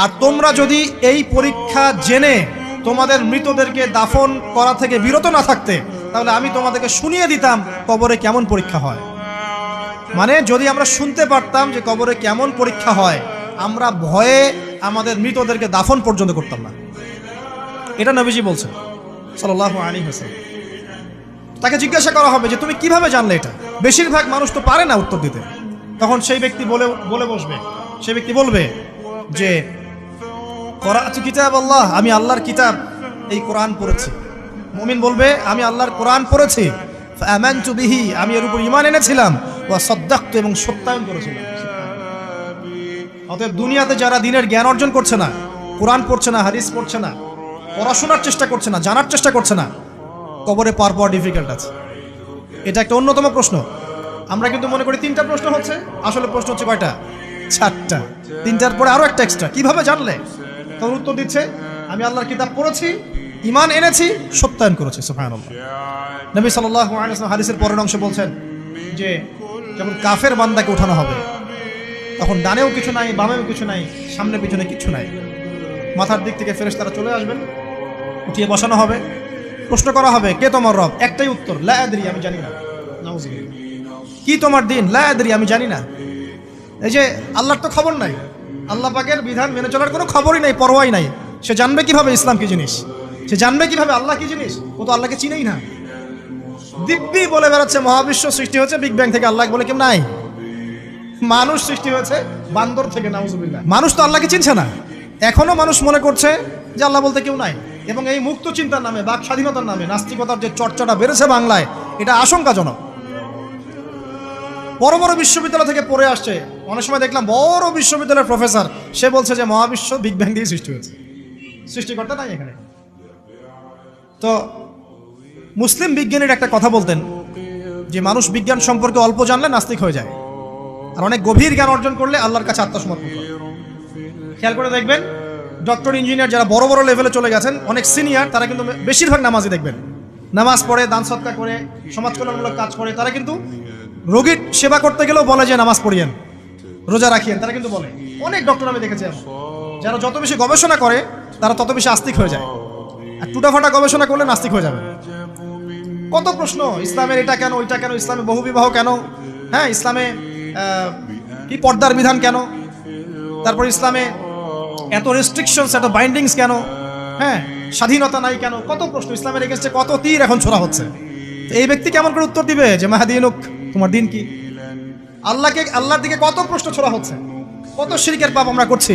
আর তোমরা যদি এই পরীক্ষা জেনে তোমাদের মৃতদেরকে দাফন করা থেকে বিরত না থাকতে, তাহলে আমি তোমাদেরকে শুনিয়ে দিতাম কবরে কেমন পরীক্ষা হয়। মানে যদি আমরা শুনতে পারতাম যে কবরে কেমন পরীক্ষা হয়, আমরা ভয়ে আমাদের মৃতদেরকে দাফন পর্যন্ত করতাম না। এটা নবীজি বলছেন সাল্লাল্লাহু আলাইহি ওয়াসাল্লাম। তাকে জিজ্ঞাসা করা হবে যে তুমি কিভাবে জানলে এটা? বেশিরভাগ মানুষ তো পারে না উত্তর দিতে। তখন সেই ব্যক্তি বলে বসবে, সেই ব্যক্তি বলবে যে করাতু কিতাব আল্লাহ, আমি আল্লাহর কিতাব এই কোরআন পড়েছি। মুমিন বলবে আমি আল্লাহর কোরআন পড়েছি, ফাআমানতু বিহি, আমি এর উপর ঈমান এনেছিলাম, ওয়া সাদ্দাকতু, এবং সত্যায়ন করেছিলাম। অতএব দুনিয়াতে যারা দিনের জ্ঞান অর্জন করছে না, কোরআন পড়ছে না, হাদিস পড়ছে না, পড়াশোনার চেষ্টা করছে না, জানার চেষ্টা করছে না, কবরে পার পাওয়া ডিফিকাল্ট আছে। এটা একটা অন্যতম প্রশ্ন। আমরা কিন্তু মনে করি 3টা প্রশ্ন হচ্ছে, আসলে প্রশ্ন হচ্ছে কয়টা? 4টা। 3টার পরে আরো একটা এক্সট্রা। কিভাবে জানলে? তখন উত্তর দিচ্ছে আমি আল্লাহর কিতাব পড়েছি, ঈমান এনেছি, সত্যায়ন করেছি। সুবহানাল্লাহ। নবী সাল্লাল্লাহু আলাইহি ওয়াসাল্লাম হাদিসের পরের অংশে বলছেন যে যখন কাফের বান্দাকে উঠানো হবে, তখন ডানেও কিছু নাই, বামেও কিছু নাই, সামনে পিছনে কিছু নাই। মাথার দিক থেকে ফেরেশতারা চলে আসবেন, উঠিয়ে বসানো হবে, প্রশ্ন করা হবে কে তোমার রব? একটাই উত্তর, লা আদরি, আমি জানি না। নাউযুবিল্লাহ। কি তোমার দিন? লা আদরি, আমি জানি না। এই যে আল্লাহর তো খবর নাই, আল্লাহ পাকের বিধান মেনে চলার কোনো খবরই নাই, পরোয়াই নাই। সে জানবে কিভাবে ইসলাম কি জিনিস? সে জানবে কিভাবে আল্লাহ কি জিনিস? ও তো আল্লাহকে চিনেই না। দিব্যি বলে বেড়াচ্ছে মহাবিশ্ব সৃষ্টি হয়েছে বিগ ব্যাং থেকে, আল্লাহ বলে কেউ নাই। মানুষ সৃষ্টি হয়েছে বান্দর থেকে, নাউযুবিল্লাহ। মানুষ তো আল্লাহকে চিনছে না। এখনো মানুষ মনে করছে যে আল্লাহ বলতে কেউ নাই। এবং এই মুক্ত চিন্তার নামে, বাক স্বাধীনতার নামে নাস্তিকতার যে চর্চাটা বেড়েছে বাংলায়, এটা আশঙ্কাজনক। বড় বড় বিশ্ববিদ্যালয় থেকে পড়ে আসছে, অনেক সময় দেখলাম বড় বিশ্ববিদ্যালয়ের প্রফেসর, সে বলছে যে মহাবিশ্ব বিগ ব্যাং দিয়ে সৃষ্টি হয়েছে, সৃষ্টিকর্তা নাই এখানে। তো মুসলিম বিজ্ঞানীর একটা কথা বলতেন যে মানুষ বিজ্ঞান সম্পর্কে অল্প জানলে নাস্তিক হয়ে যায়, আর অনেক গভীর জ্ঞান অর্জন করলে আল্লাহর কাছে আত্মসমর্পণ করে। খেয়াল করে দেখবেন ডক্টর, ইঞ্জিনিয়ার যারা বড় বড় লেভেলে চলে গেছেন, অনেক সিনিয়র, তারা কিন্তু বেশিরভাগ নামাজি দেখবেন, নামাজ পড়ে, দান সদকা করে, সমাজ কল্যাণমূলক কাজ করে। তারা কিন্তু রোগীর সেবা করতে গেলেও বলে যে নামাজ পড়িয়েন, রোজা রাখিয়েন, তারা কিন্তু বলে। অনেক ডক্টর আমি দেখেছি, যারা যত বেশি গবেষণা করে তারা তত বেশি আস্তিক হয়ে যায়, আর টুটাফাটা গবেষণা করলে নাস্তিক হয়ে যাবে। কত প্রশ্ন, ইসলামের এটা কেন, ওইটা কেন, ইসলামে বহুবিবাহ কেন, হ্যাঁ ইসলামে কি পর্দার বিধান কেন, তারপর ইসলামে এত রেস্ট্রিকশনস, এত বাইন্ডিংস কেন, হ্যাঁ স্বাধীনতা নাই কেন, কত প্রশ্ন। ইসলামের এগেইনস্টে কত তীর এখন ছোড়া হচ্ছে। এই ব্যক্তি কেমন করে উত্তর দিবে যে মাহাদিনুক, তোমার দিন কি? আল্লাহর দিকে কত প্রশ্ন ছোড়া হচ্ছে, কত শিরকের পাপ আমরা করছি।